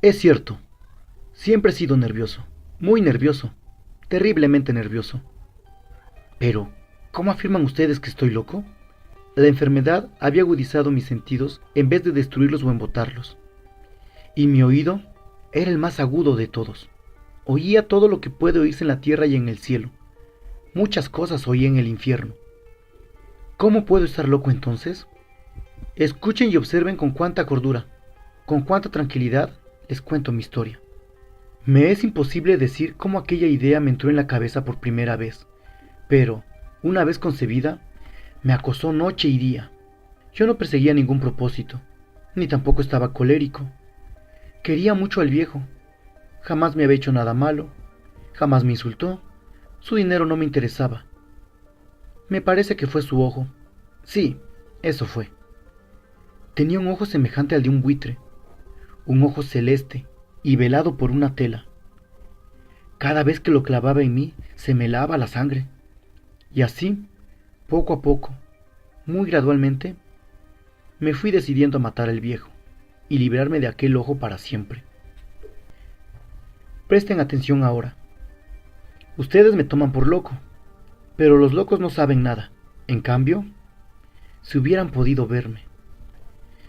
Es cierto, siempre he sido nervioso, muy nervioso, terriblemente nervioso. Pero, ¿cómo afirman ustedes que estoy loco? La enfermedad había agudizado mis sentidos en vez de destruirlos o embotarlos. Y mi oído era el más agudo de todos. Oía todo lo que puede oírse en la tierra y en el cielo. Muchas cosas oí en el infierno. ¿Cómo puedo estar loco entonces? Escuchen y observen con cuánta cordura, con cuánta tranquilidad les cuento mi historia. Me es imposible decir cómo aquella idea me entró en la cabeza por primera vez, pero, una vez concebida, me acosó noche y día. Yo no perseguía ningún propósito, ni tampoco estaba colérico. Quería mucho al viejo. Jamás me había hecho nada malo, jamás me insultó. Su dinero no me interesaba. Me parece que fue su ojo. Sí, eso fue. Tenía un ojo semejante al de un buitre, un ojo celeste y velado por una tela. Cada vez que lo clavaba en mí, se me helaba la sangre. Y así, poco a poco, muy gradualmente, me fui decidiendo a matar al viejo y librarme de aquel ojo para siempre. Presten atención ahora. Ustedes me toman por loco, pero los locos no saben nada. En cambio, si hubieran podido verme,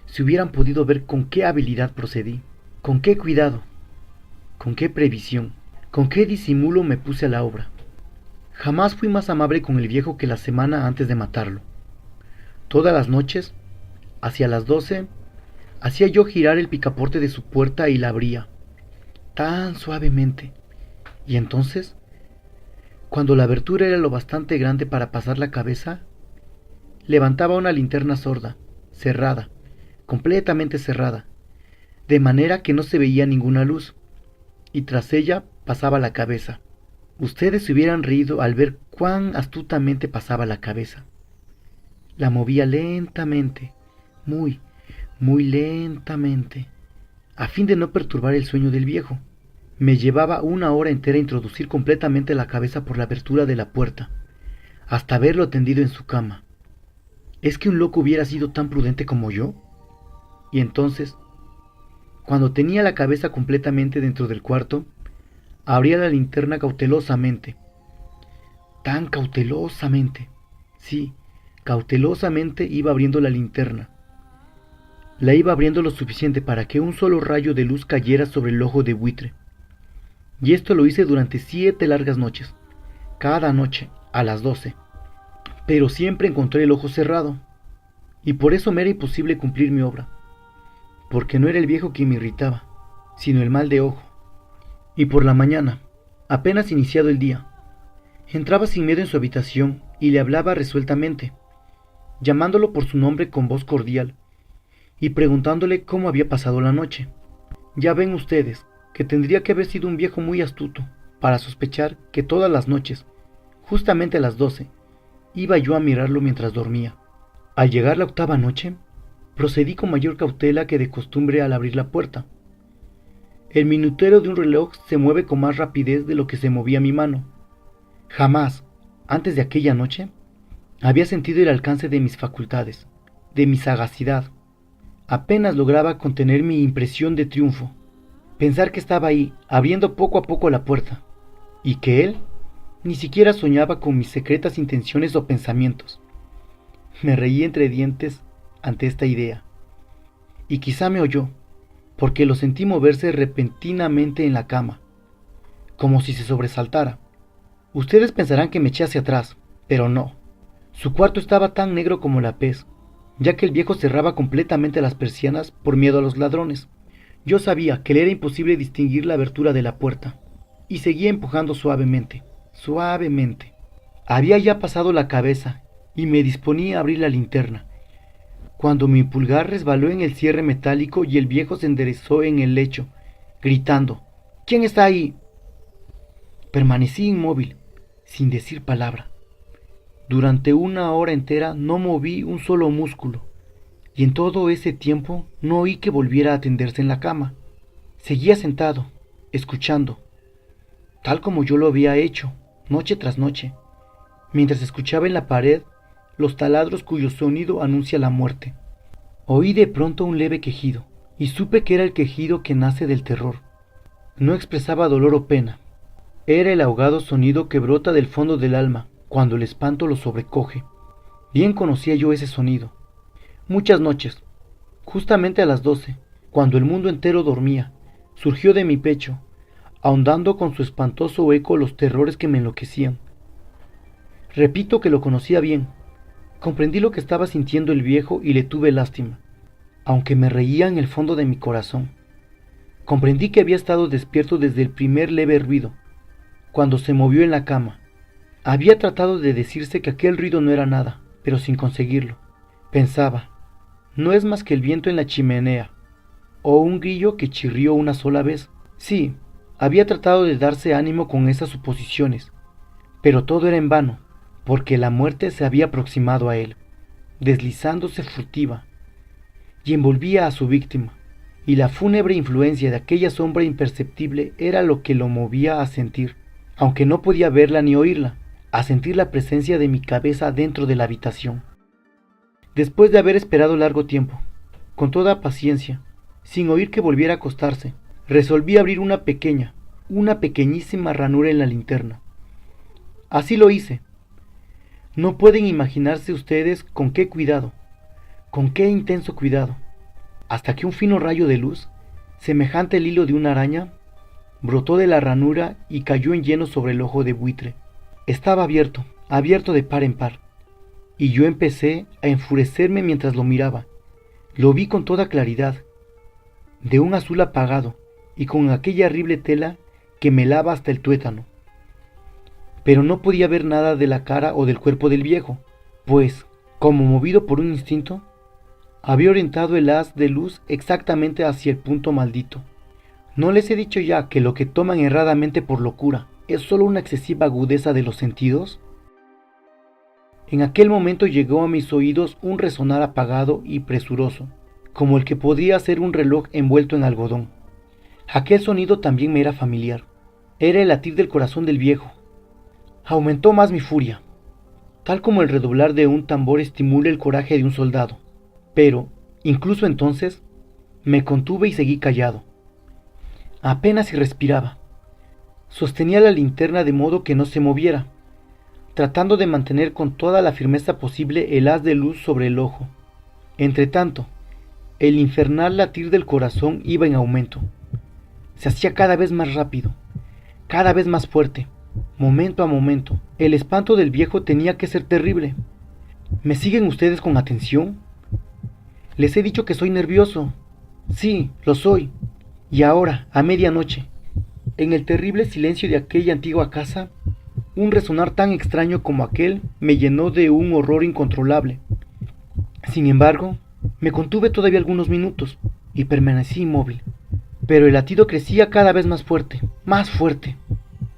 si hubieran podido ver con qué habilidad procedí, con qué cuidado, con qué previsión, con qué disimulo me puse a la obra. Jamás fui más amable con el viejo que la semana antes de matarlo. Todas las noches, hacia las 12, hacía yo girar el picaporte de su puerta y la abría, tan suavemente. Y entonces, cuando la abertura era lo bastante grande para pasar la cabeza, levantaba una linterna sorda, cerrada, completamente cerrada, de manera que no se veía ninguna luz, y tras ella pasaba la cabeza. Ustedes se hubieran reído al ver cuán astutamente pasaba la cabeza. La movía lentamente, muy, muy lentamente, a fin de no perturbar el sueño del viejo. Me llevaba una hora entera introducir completamente la cabeza por la abertura de la puerta, hasta verlo tendido en su cama. ¿Es que un loco hubiera sido tan prudente como yo? Y entonces, cuando tenía la cabeza completamente dentro del cuarto, abría la linterna cautelosamente, tan cautelosamente, sí, cautelosamente iba abriendo la linterna. La iba abriendo lo suficiente para que un solo rayo de luz cayera sobre el ojo de buitre. Y esto lo hice durante 7 largas noches, cada noche a las 12. Pero siempre encontré el ojo cerrado, y por eso me era imposible cumplir mi obra, porque no era el viejo quien me irritaba, sino el mal de ojo. Y por la mañana, apenas iniciado el día, entraba sin miedo en su habitación y le hablaba resueltamente, llamándolo por su nombre con voz cordial, y preguntándole cómo había pasado la noche. Ya ven ustedes que tendría que haber sido un viejo muy astuto para sospechar que todas las noches, justamente a las 12, iba yo a mirarlo mientras dormía. Al llegar la octava noche, procedí con mayor cautela que de costumbre al abrir la puerta. El minutero de un reloj se mueve con más rapidez de lo que se movía mi mano. Jamás, antes de aquella noche, había sentido el alcance de mis facultades, de mi sagacidad. Apenas lograba contener mi impresión de triunfo. Pensar que estaba ahí, abriendo poco a poco la puerta, y que él ni siquiera soñaba con mis secretas intenciones o pensamientos. Me reí entre dientes ante esta idea, y quizá me oyó, porque lo sentí moverse repentinamente en la cama, como si se sobresaltara. Ustedes pensarán que me eché hacia atrás, pero no. Su cuarto estaba tan negro como la pez, ya que el viejo cerraba completamente las persianas por miedo a los ladrones. Yo sabía que le era imposible distinguir la abertura de la puerta, y seguía empujando suavemente, suavemente. Había ya pasado la cabeza, y me disponía a abrir la linterna, cuando mi pulgar resbaló en el cierre metálico y el viejo se enderezó en el lecho, gritando: «¿Quién está ahí?». Permanecí inmóvil, sin decir palabra. Durante una hora entera no moví un solo músculo, y en todo ese tiempo no oí que volviera a tenderse en la cama. Seguía sentado, escuchando, tal como yo lo había hecho, noche tras noche, mientras escuchaba en la pared los taladros cuyo sonido anuncia la muerte. Oí de pronto un leve quejido, y supe que era el quejido que nace del terror. No expresaba dolor o pena. Era el ahogado sonido que brota del fondo del alma cuando el espanto lo sobrecoge. Bien conocía yo ese sonido. Muchas noches, justamente a las 12, cuando el mundo entero dormía, surgió de mi pecho, ahondando con su espantoso eco los terrores que me enloquecían. Repito que lo conocía bien. Comprendí lo que estaba sintiendo el viejo y le tuve lástima, aunque me reía en el fondo de mi corazón. Comprendí que había estado despierto desde el primer leve ruido, cuando se movió en la cama. Había tratado de decirse que aquel ruido no era nada, pero sin conseguirlo. Pensaba, no es más que el viento en la chimenea, o un grillo que chirrió una sola vez. Sí, había tratado de darse ánimo con esas suposiciones, pero todo era en vano, porque la muerte se había aproximado a él, deslizándose furtiva, y envolvía a su víctima, y la fúnebre influencia de aquella sombra imperceptible era lo que lo movía a sentir, aunque no podía verla ni oírla, a sentir la presencia de mi cabeza dentro de la habitación. Después de haber esperado largo tiempo, con toda paciencia, sin oír que volviera a acostarse, resolví abrir una pequeñísima ranura en la linterna. Así lo hice. No pueden imaginarse ustedes con qué cuidado, con qué intenso cuidado, hasta que un fino rayo de luz, semejante al hilo de una araña, brotó de la ranura y cayó en lleno sobre el ojo de buitre. Estaba abierto de par en par, y yo empecé a enfurecerme mientras lo miraba. Lo vi con toda claridad, de un azul apagado y con aquella horrible tela que me lava hasta el tuétano. Pero no podía ver nada de la cara o del cuerpo del viejo, pues, como movido por un instinto, había orientado el haz de luz exactamente hacia el punto maldito. ¿No les he dicho ya que lo que toman erradamente por locura es solo una excesiva agudeza de los sentidos? En aquel momento llegó a mis oídos un resonar apagado y presuroso, como el que podría ser un reloj envuelto en algodón. Aquel sonido también me era familiar. Era el latir del corazón del viejo. Aumentó más mi furia, tal como el redoblar de un tambor estimula el coraje de un soldado. Pero, incluso entonces, me contuve y seguí callado. Apenas si respiraba. Sostenía la linterna de modo que no se moviera, tratando de mantener con toda la firmeza posible el haz de luz sobre el ojo. Entretanto, el infernal latir del corazón iba en aumento. Se hacía cada vez más rápido, cada vez más fuerte, momento a momento. El espanto del viejo tenía que ser terrible. ¿Me siguen ustedes con atención? Les he dicho que soy nervioso. Sí, lo soy. Y ahora, a medianoche, en el terrible silencio de aquella antigua casa, un resonar tan extraño como aquel me llenó de un horror incontrolable. Sin embargo, me contuve todavía algunos minutos y permanecí inmóvil. Pero el latido crecía cada vez más fuerte, más fuerte.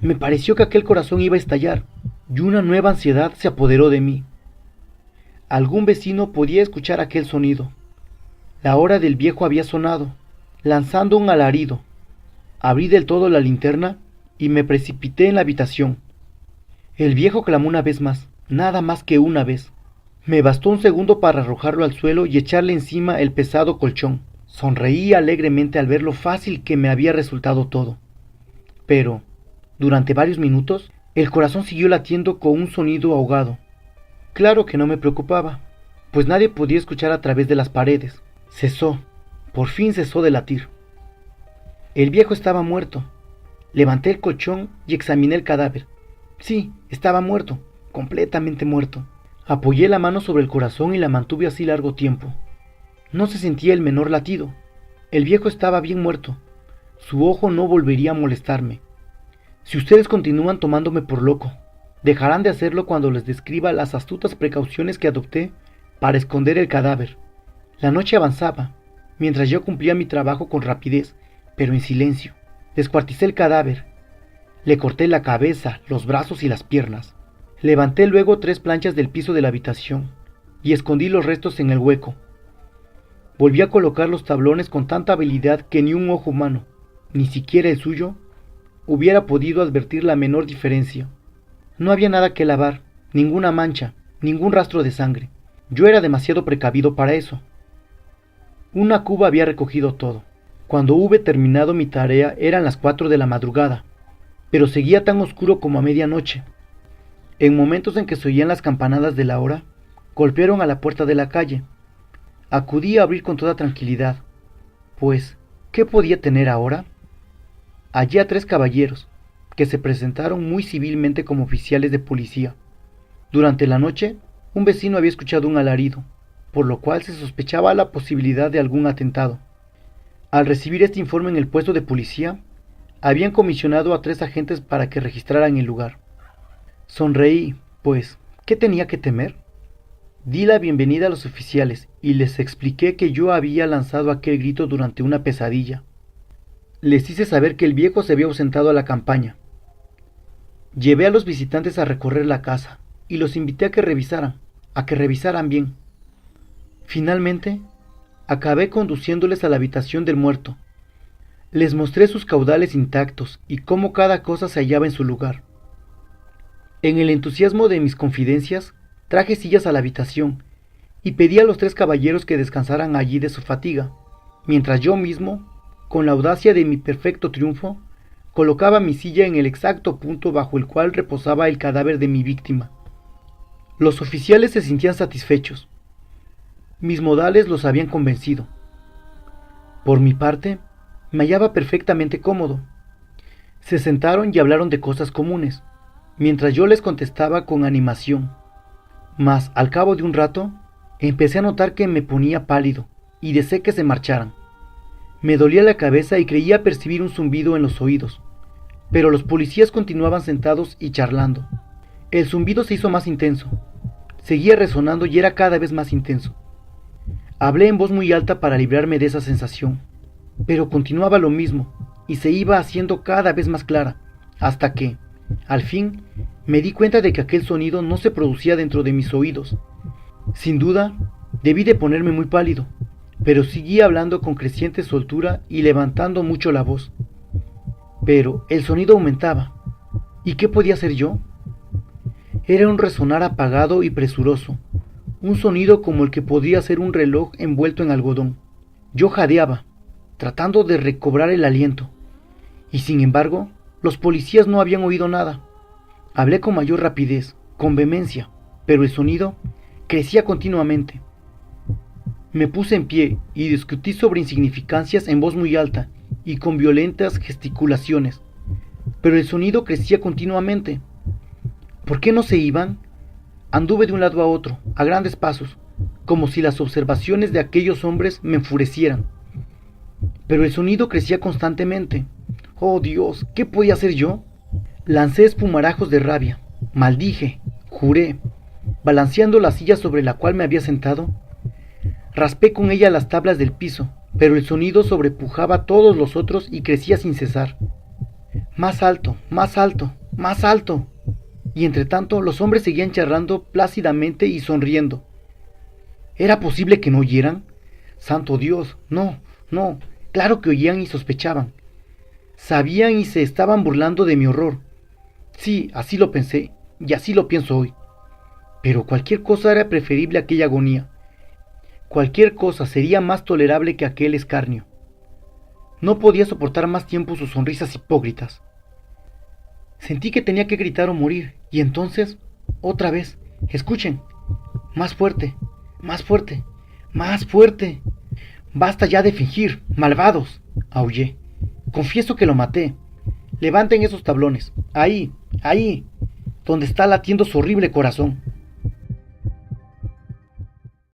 Me pareció que aquel corazón iba a estallar, y una nueva ansiedad se apoderó de mí. Algún vecino podía escuchar aquel sonido. La hora del viejo había sonado, lanzando un alarido. Abrí del todo la linterna y me precipité en la habitación. El viejo clamó una vez más, nada más que una vez. Me bastó un segundo para arrojarlo al suelo y echarle encima el pesado colchón. Sonreí alegremente al ver lo fácil que me había resultado todo. Pero, durante varios minutos, el corazón siguió latiendo con un sonido ahogado. Claro que no me preocupaba, pues nadie podía escuchar a través de las paredes. Cesó, por fin cesó de latir. El viejo estaba muerto. Levanté el colchón y examiné el cadáver. Sí, estaba muerto, completamente muerto. Apoyé la mano sobre el corazón y la mantuve así largo tiempo. No se sentía el menor latido. El viejo estaba bien muerto. Su ojo no volvería a molestarme. Si ustedes continúan tomándome por loco, dejarán de hacerlo cuando les describa las astutas precauciones que adopté para esconder el cadáver. La noche avanzaba, mientras yo cumplía mi trabajo con rapidez, pero en silencio. Descuarticé el cadáver. Le corté la cabeza, los brazos y las piernas. Levanté luego 3 planchas del piso de la habitación y escondí los restos en el hueco. Volví a colocar los tablones con tanta habilidad que ni un ojo humano, ni siquiera el suyo, hubiera podido advertir la menor diferencia. No había nada que lavar, ninguna mancha, ningún rastro de sangre. Yo era demasiado precavido para eso. Una cuba había recogido todo. Cuando hube terminado mi tarea eran las 4 de la madrugada, pero seguía tan oscuro como a medianoche. En momentos en que se oían las campanadas de la hora, golpearon a la puerta de la calle. Acudí a abrir con toda tranquilidad, pues, ¿qué podía tener ahora? Hallé a 3 caballeros, que se presentaron muy civilmente como oficiales de policía. Durante la noche, un vecino había escuchado un alarido, por lo cual se sospechaba la posibilidad de algún atentado. Al recibir este informe en el puesto de policía, habían comisionado a 3 agentes para que registraran el lugar. Sonreí, pues, ¿qué tenía que temer? Di la bienvenida a los oficiales y les expliqué que yo había lanzado aquel grito durante una pesadilla. Les hice saber que el viejo se había ausentado a la campaña. Llevé a los visitantes a recorrer la casa y los invité a que revisaran bien. Finalmente, acabé conduciéndoles a la habitación del muerto. Les mostré sus caudales intactos y cómo cada cosa se hallaba en su lugar. En el entusiasmo de mis confidencias, traje sillas a la habitación y pedí a los 3 caballeros que descansaran allí de su fatiga, mientras yo mismo, con la audacia de mi perfecto triunfo, colocaba mi silla en el exacto punto bajo el cual reposaba el cadáver de mi víctima. Los oficiales se sentían satisfechos. Mis modales los habían convencido. Por mi parte, me hallaba perfectamente cómodo. Se sentaron y hablaron de cosas comunes, mientras yo les contestaba con animación. Mas, al cabo de un rato, empecé a notar que me ponía pálido y deseé que se marcharan. Me dolía la cabeza y creía percibir un zumbido en los oídos, pero los policías continuaban sentados y charlando. El zumbido se hizo más intenso, seguía resonando y era cada vez más intenso. Hablé en voz muy alta para librarme de esa sensación, pero continuaba lo mismo y se iba haciendo cada vez más clara, hasta que, al fin, me di cuenta de que aquel sonido no se producía dentro de mis oídos. Sin duda, debí de ponerme muy pálido, pero seguí hablando con creciente soltura y levantando mucho la voz. Pero el sonido aumentaba. ¿Y qué podía hacer yo? Era un resonar apagado y presuroso, un sonido como el que podría ser un reloj envuelto en algodón. Yo jadeaba, tratando de recobrar el aliento, y sin embargo, los policías no habían oído nada. Hablé con mayor rapidez, con vehemencia, pero el sonido crecía continuamente. Me puse en pie y discutí sobre insignificancias en voz muy alta y con violentas gesticulaciones, pero el sonido crecía continuamente. ¿Por qué no se iban? Anduve de un lado a otro, a grandes pasos, como si las observaciones de aquellos hombres me enfurecieran. Pero el sonido crecía constantemente. ¡Oh Dios! ¿Qué podía hacer yo? Lancé espumarajos de rabia, maldije, juré, balanceando la silla sobre la cual me había sentado. Raspé con ella las tablas del piso, pero el sonido sobrepujaba a todos los otros y crecía sin cesar. Más alto, más alto, más alto. Y entre tanto los hombres seguían charlando plácidamente y sonriendo. ¿Era posible que no oyeran? ¡Santo Dios! No, no, claro que oían y sospechaban. Sabían y se estaban burlando de mi horror. Sí, así lo pensé, y así lo pienso hoy. Pero cualquier cosa era preferible a aquella agonía. Cualquier cosa sería más tolerable que aquel escarnio. No podía soportar más tiempo sus sonrisas hipócritas. Sentí que tenía que gritar o morir, y entonces, otra vez, escuchen, más fuerte, más fuerte, más fuerte. Basta ya de fingir, malvados, aullé. Confieso que lo maté. Levanten esos tablones, ahí, donde está latiendo su horrible corazón.